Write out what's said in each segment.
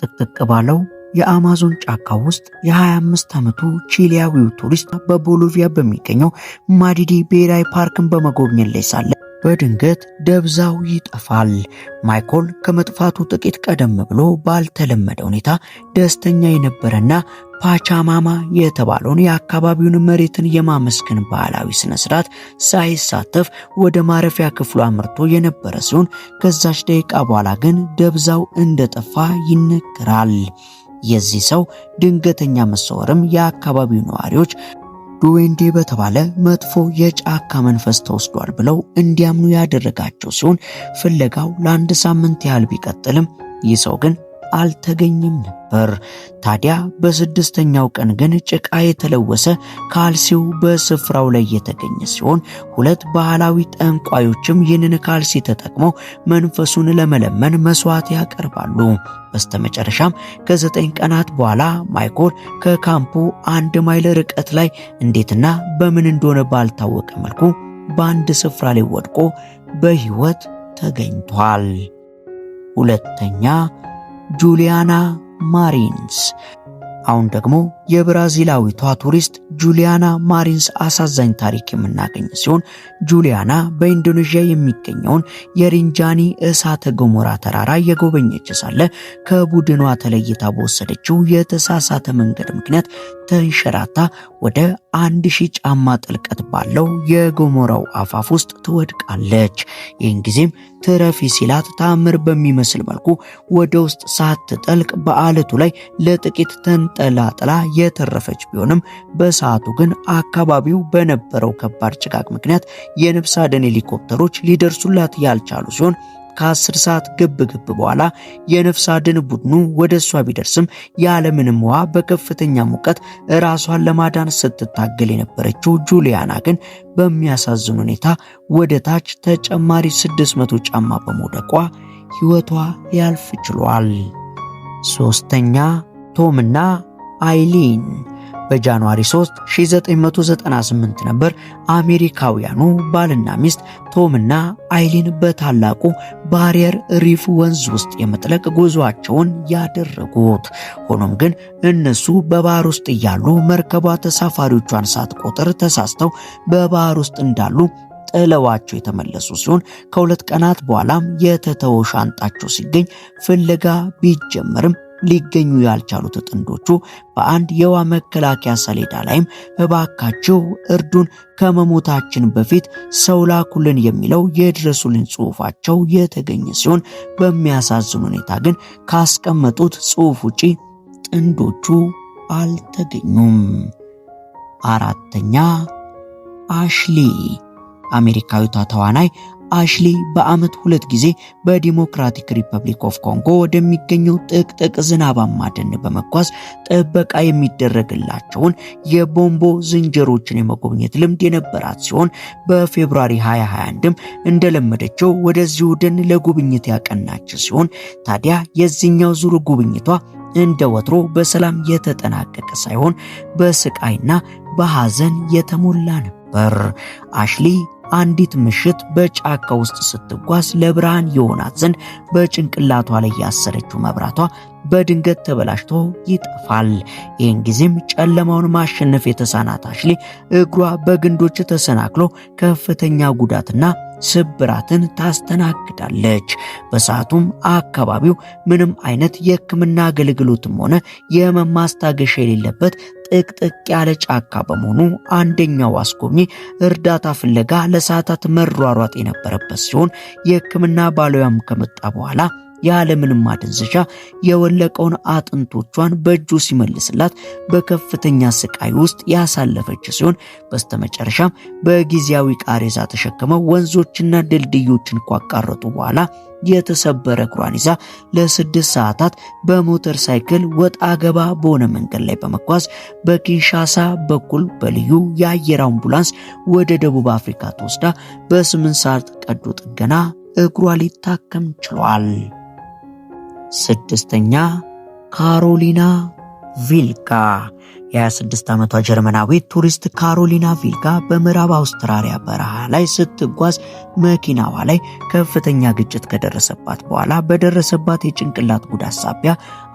ጥቅጥቅ ባለው የአማዞን ጫካ ውስጥ የ25 ዓመቱ ቺሊያዊው ቱሪስት በቦሊቪያ በሚገኘው ማዲዲ ብሔራዊ ፓርክን በመጎብኘት ላይ ሳለ በድንገት ደብዛው ይጠፋል። ማይኮል ከመጥፋቱ ጥቂት ቀደም ብሎ ባልተለመደ ሁኔታ ደስተኛ የነበረና ፓቻማማ የተባለውን የአካባቢውን መሬትን የማመስገን ባህላዊ ስነ ስርዓት ሳይሳተፍ ወደ ማረፊያ ክፍሉ አምርቶ የነበረ ሲሆን ከዛች ደቂቃ በኋላ ግን ደብዛው እንደጠፋ ይነገራል። የዚህ ሰው ድንገተኛ መሰወርም የአካባቢው ነዋሪዎች ዱዌንዴ በተባለ መጥፎ የጫካ መንፈስ ተወስዷል ብለው እንዲያምኑ ያደረጋቸው ሲሆን ፍለጋው ለአንድ ሳምንት ያህል ቢቀጥልም ይህ ሰው ግን አልተገኘም ነበር። ታዲያ በስድስተኛው ቀን ግን ጭቃ የተለወሰ ካልሲው በስፍራው ላይ የተገኘ ሲሆን ሁለት ባህላዊ ጠንቋዮችም ይህንን ካልሲ ተጠቅመው መንፈሱን ለመለመን መስዋዕት ያቀርባሉ። በስተመጨረሻም ከ9 ቀናት በኋላ ማይኮል ከካምፑ 1 ማይል ርቀት ላይ እንዴትና በምን እንደሆነ ባልታወቀ መልኩ በአንድ ስፍራ ላይ ወድቆ በሕይወት ተገኝቷል። ሁለተኛ ጁሊያና ማሪንስ። አሁን ደግሞ የብራዚላዊቷ ቱሪስት ጁሊያና ማሪንስ አሳዛኝ ታሪክ የምናገኝ ሲሆን ጁሊያና በኢንዶኔዥያ የሚገኘውን የሪንጃኒ እሳተ ገሞራ ተራራ የጎበኘች ሳለ ከቡድኗ ተለይታ በወሰደችው የተሳሳተ መንገድ ምክንያት ተንሸራታ ወደ 1000 ጫማ ጥልቀት ባለው የገሞራው አፋፍ ውስጥ ትወድቃለች። ይህን ጊዜም ትረፊ ሲላት ታምር በሚመስል መልኩ ወደ ውስጥ ሳትጠልቅ በአለቱ ላይ ለጥቂት ተንጠላጥላ የተረፈች ቢሆንም በሰዓቱ ግን አካባቢው በነበረው ከባድ ጭጋግ ምክንያት የነፍስ አድን ሄሊኮፕተሮች ሊደርሱላት ያልቻሉ ሲሆን ከ10 ሰዓት ግብግብ በኋላ የነፍስ አድን ቡድኑ ወደ እሷ ቢደርስም ያለምንም ውሃ በከፍተኛ ሙቀት ራሷን ለማዳን ስትታገል የነበረችው ጁሊያና ግን በሚያሳዝን ሁኔታ ወደ ታች ተጨማሪ 600 ጫማ በመውደቋ ሕይወቷ ሊያልፍ ችሏል። ሶስተኛ ቶምና አይሊን። በጃንዋሪ 3 1998 ነበር አሜሪካውያኑ ባልና ሚስት ቶምና አይሊን በታላቁ ባሪየር ሪፍ ወንዝ ውስጥ የመጥለቅ ጉዞአቸውን ያደረጉት። ሆኖም ግን እነሱ በባህር ውስጥ እያሉ መርከቧ ተሳፋሪዎቿን ሳትቆጥር ተሳስተው በባህር ውስጥ እንዳሉ ጥለዋቸው የተመለሱ ሲሆን ከ2 ቀናት በኋላም የተተወው ሻንጣቸው ሲገኝ ፍለጋ ቢጀመርም ሊገኙ ያልቻሉት ጥንዶቹ በአንድ የውሃ መከላከያ ሰሌዳ ላይም እባካችሁ እርዱን፣ ከመሞታችን በፊት ሰው ላኩልን የሚለው የድረሱልን ጽሑፋቸው የተገኘ ሲሆን በሚያሳዝን ሁኔታ ግን ካስቀመጡት ጽሑፍ ውጪ ጥንዶቹ አልተገኙም። አራተኛ አሽሊ። አሜሪካዊቷ ተዋናይ አሽሊ በዓመት 2 ጊዜ በዲሞክራቲክ ሪፐብሊክ ኦፍ ኮንጎ ወደሚገኘው ጥቅጥቅ ዝናባማ ደን በመጓዝ ጥበቃ የሚደረግላቸውን የቦምቦ ዝንጀሮችን የመጎብኘት ልምድ የነበራት ሲሆን በፌብሩዋሪ 2021ም እንደለመደችው ወደዚሁ ደን ለጉብኝት ያቀናች ሲሆን ታዲያ የዚህኛው ዙር ጉብኝቷ እንደ ወትሮ በሰላም የተጠናቀቀ ሳይሆን በስቃይና በሐዘን የተሞላ ነበር። አሽሊ አንዲት ምሽት በጫካ ውስጥ ስትጓዝ ለብርሃን የሆናት ዘንድ በጭንቅላቷ ላይ ያሰረችው መብራቷ በድንገት ተበላሽቶ ይጠፋል። ይህን ጊዜም ጨለማውን ማሸነፍ የተሳናት አሽሊ እግሯ በግንዶች ተሰናክሎ ከፍተኛ ጉዳትና ስብራትን ታስተናግዳለች። በሰዓቱም አካባቢው ምንም አይነት የሕክምና አገልግሎትም ሆነ የህመም ማስታገሻ የሌለበት ጥቅጥቅ ያለ ጫካ በመሆኑ አንደኛው አስጎብኚ እርዳታ ፍለጋ ለሰዓታት መሯሯጥ የነበረበት ሲሆን የሕክምና ባለሙያም ከመጣ በኋላ ያለምንም ማደንዘዣ የወለቀውን አጥንቶቿን በእጁ ሲመልስላት በከፍተኛ ስቃይ ውስጥ ያሳለፈች ሲሆን በስተመጨረሻም በጊዜያዊ ቃሬዛ ተሸክመው ወንዞችና ድልድዮችን ካቋረጡ በኋላ የተሰበረ እግሯን ይዛ ለ6 ሰዓታት በሞተር ሳይክል ወጣ ገባ በሆነ መንገድ ላይ በመጓዝ በኪንሻሳ በኩል በልዩ የአየር አምቡላንስ ወደ ደቡብ አፍሪካ ተወስዳ በ8 ሰዓት ቀዶ ጥገና እግሯ ሊታከም ችሏል። ስድስተኛ ካሮሊና ቪልካ። የ26 ዓመቷ ጀርመናዊት ቱሪስት ካሮሊና ቪልጋ በምዕራብ አውስትራሊያ በረሃ ላይ ስትጓዝ መኪናዋ ላይ ከፍተኛ ግጭት ከደረሰባት በኋላ በደረሰባት የጭንቅላት ጉዳት ሳቢያ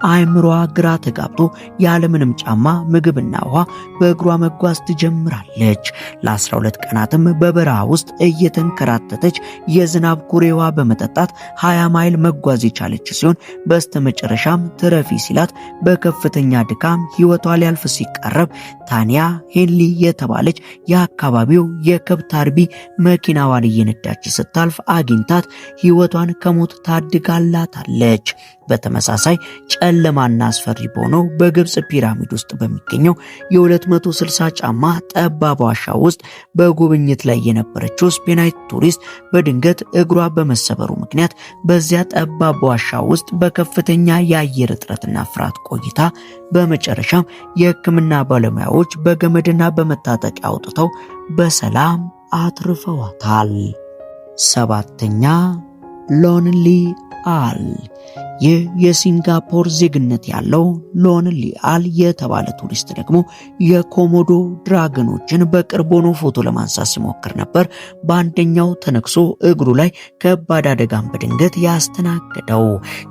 አእምሮዋ ግራ ተጋብቶ ያለምንም ጫማ ምግብና ውሃ በእግሯ መጓዝ ትጀምራለች። ለ12 ቀናትም በበረሃ ውስጥ እየተንከራተተች የዝናብ ኩሬዋ በመጠጣት 20 ማይል መጓዝ የቻለች ሲሆን በስተመጨረሻም ትረፊ ሲላት በከፍተኛ ድካም ሕይወቷ ሊያልፍ ሲቃረብ ታንያ ሄንሊ የተባለች የአካባቢው የከብት አርቢ መኪናዋን እየነዳች ስታልፍ አግኝታት ሕይወቷን ከሞት ታድጋላታለች። በተመሳሳይ ጨለማና አስፈሪ በሆነው በግብጽ ፒራሚድ ውስጥ በሚገኘው የ260 ጫማ ጠባብ ዋሻ ውስጥ በጉብኝት ላይ የነበረችው ስፔናዊት ቱሪስት በድንገት እግሯ በመሰበሩ ምክንያት በዚያ ጠባብ ዋሻ ውስጥ በከፍተኛ የአየር እጥረትና ፍርሃት ቆይታ በመጨረሻም የሕክምና ባለሙያዎች በገመድና በመታጠቂያ አውጥተው በሰላም አትርፈዋታል። 7ኛ ሎንሊ አል። ይህ የሲንጋፖር ዜግነት ያለው ሎንሊ አል የተባለ ቱሪስት ደግሞ የኮሞዶ ድራገኖችን በቅርብ ሆኖ ፎቶ ለማንሳት ሲሞክር ነበር በአንደኛው ተነክሶ እግሩ ላይ ከባድ አደጋን በድንገት ያስተናገደው።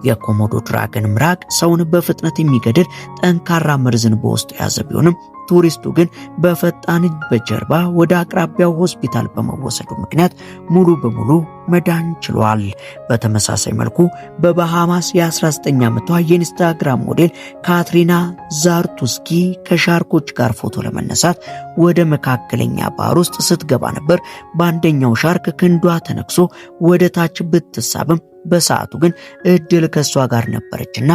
የኮሞዶ ድራገን ምራቅ ሰውን በፍጥነት የሚገድል ጠንካራ መርዝን በውስጡ የያዘ ቢሆንም ቱሪስቱ ግን በፈጣን እጅ በጀርባ ወደ አቅራቢያው ሆስፒታል በመወሰዱ ምክንያት ሙሉ በሙሉ መዳን ችሏል። በተመሳሳይ መልኩ በባሃማስ የ19 ዓመቷ የኢንስታግራም ሞዴል ካትሪና ዛርቱስኪ ከሻርኮች ጋር ፎቶ ለመነሳት ወደ መካከለኛ ባህር ውስጥ ስትገባ ነበር በአንደኛው ሻርክ ክንዷ ተነክሶ ወደ ታች ብትሳብም በሰዓቱ ግን እድል ከሷ ጋር ነበረችና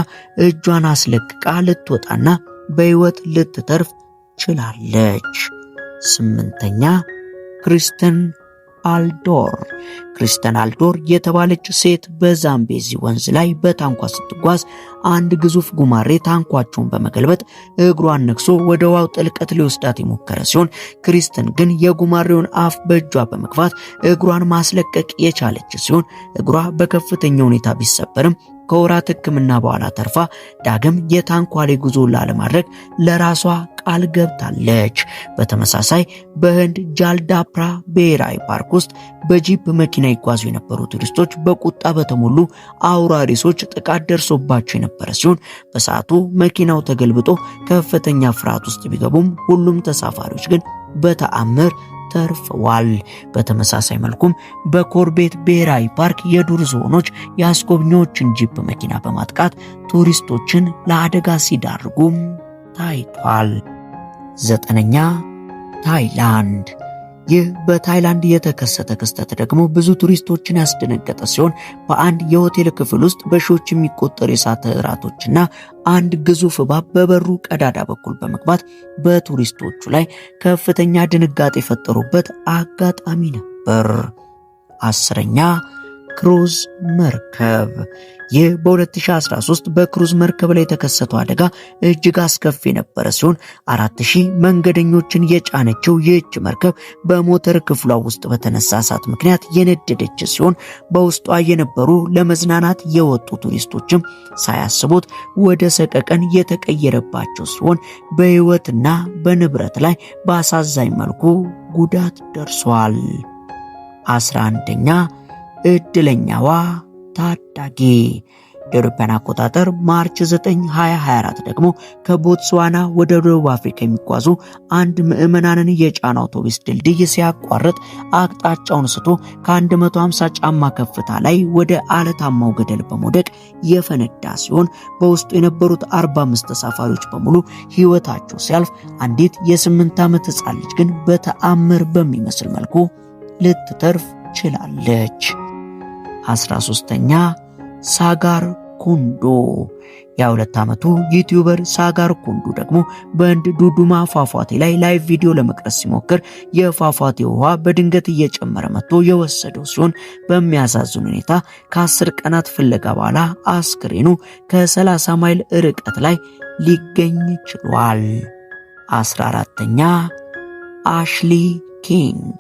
እጇን አስለቅቃ ልትወጣና በሕይወት ልትተርፍ ችላለች። 8ኛ ክሪስተን አልዶር። ክሪስተን አልዶር የተባለች ሴት በዛምቤዚ ወንዝ ላይ በታንኳ ስትጓዝ አንድ ግዙፍ ጉማሬ ታንኳቸውን በመገልበጥ እግሯን ነክሶ ወደ ውሃው ጥልቀት ሊወስዳት የሞከረ ሲሆን ክሪስተን ግን የጉማሬውን አፍ በእጇ በመግፋት እግሯን ማስለቀቅ የቻለች ሲሆን እግሯ በከፍተኛ ሁኔታ ቢሰበርም ከወራት ሕክምና በኋላ ተርፋ ዳግም የታንኳ ላይ ጉዞ ላለማድረግ ለራሷ ቃል ገብታለች። በተመሳሳይ በህንድ ጃልዳፕራ ብሔራዊ ፓርክ ውስጥ በጂፕ መኪና ይጓዙ የነበሩ ቱሪስቶች በቁጣ በተሞሉ አውራሪሶች ጥቃት ደርሶባቸው የነበረ ሲሆን በሰዓቱ መኪናው ተገልብጦ ከፍተኛ ፍርሃት ውስጥ ቢገቡም ሁሉም ተሳፋሪዎች ግን በተአምር ተርፈዋል። በተመሳሳይ መልኩም በኮርቤት ብሔራዊ ፓርክ የዱር ዝሆኖች የአስጎብኚዎችን ጂፕ መኪና በማጥቃት ቱሪስቶችን ለአደጋ ሲዳርጉም ታይቷል። 9ኛ ታይላንድ። ይህ በታይላንድ የተከሰተ ክስተት ደግሞ ብዙ ቱሪስቶችን ያስደነገጠ ሲሆን በአንድ የሆቴል ክፍል ውስጥ በሺዎች የሚቆጠሩ የእሳት እራቶችና አንድ ግዙፍ እባብ በበሩ ቀዳዳ በኩል በመግባት በቱሪስቶቹ ላይ ከፍተኛ ድንጋጤ የፈጠሩበት አጋጣሚ ነበር። 10ኛ ክሩዝ መርከብ። ይህ በ2013 በክሩዝ መርከብ ላይ የተከሰተው አደጋ እጅግ አስከፊ የነበረ ሲሆን 4000 መንገደኞችን የጫነችው ይህች መርከብ በሞተር ክፍሏ ውስጥ በተነሳ እሳት ምክንያት የነደደች ሲሆን በውስጧ የነበሩ ለመዝናናት የወጡ ቱሪስቶችም ሳያስቡት ወደ ሰቀቀን የተቀየረባቸው ሲሆን በሕይወትና በንብረት ላይ በአሳዛኝ መልኩ ጉዳት ደርሷል። 11ኛ እድለኛዋ ታዳጊ። የአውሮፓውያን አቆጣጠር ማርች 9 2024 ደግሞ ከቦትስዋና ወደ ደቡብ አፍሪካ የሚጓዙ አንድ ምዕመናንን የጫነ አውቶቡስ ድልድይ ሲያቋርጥ አቅጣጫውን ስቶ ከ150 ጫማ ከፍታ ላይ ወደ አለታማው ገደል በመውደቅ የፈነዳ ሲሆን በውስጡ የነበሩት 45 ተሳፋሪዎች በሙሉ ሕይወታቸው ሲያልፍ አንዲት የ8 ዓመት ሕፃን ልጅ ግን በተአምር በሚመስል መልኩ ልትተርፍ ችላለች። 13ኛ ሳጋር ኩንዱ። የ2 ዓመቱ ዩቲዩበር ሳጋር ኩንዱ ደግሞ በህንድ ዱዱማ ፏፏቴ ላይ ላይቭ ቪዲዮ ለመቅረጽ ሲሞክር የፏፏቴው ውሃ በድንገት እየጨመረ መጥቶ የወሰደው ሲሆን በሚያሳዝን ሁኔታ ከ10 ቀናት ፍለጋ በኋላ አስክሬኑ ከ30 ማይል ርቀት ላይ ሊገኝ ችሏል። 14ኛ አሽሊ ኪንግ።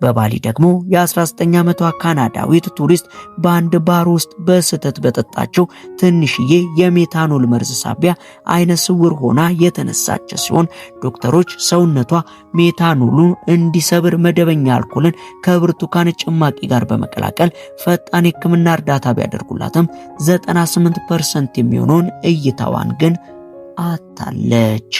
በባሊ ደግሞ የ19 ዓመቷ ካናዳዊት ቱሪስት በአንድ ባር ውስጥ በስህተት በጠጣችው ትንሽዬ የሜታኖል መርዝ ሳቢያ አይነ ስውር ሆና የተነሳች ሲሆን ዶክተሮች ሰውነቷ ሜታኖሉን እንዲሰብር መደበኛ አልኮልን ከብርቱካን ጭማቂ ጋር በመቀላቀል ፈጣን የሕክምና እርዳታ ቢያደርጉላትም 98% የሚሆነውን እይታዋን ግን አጣለች።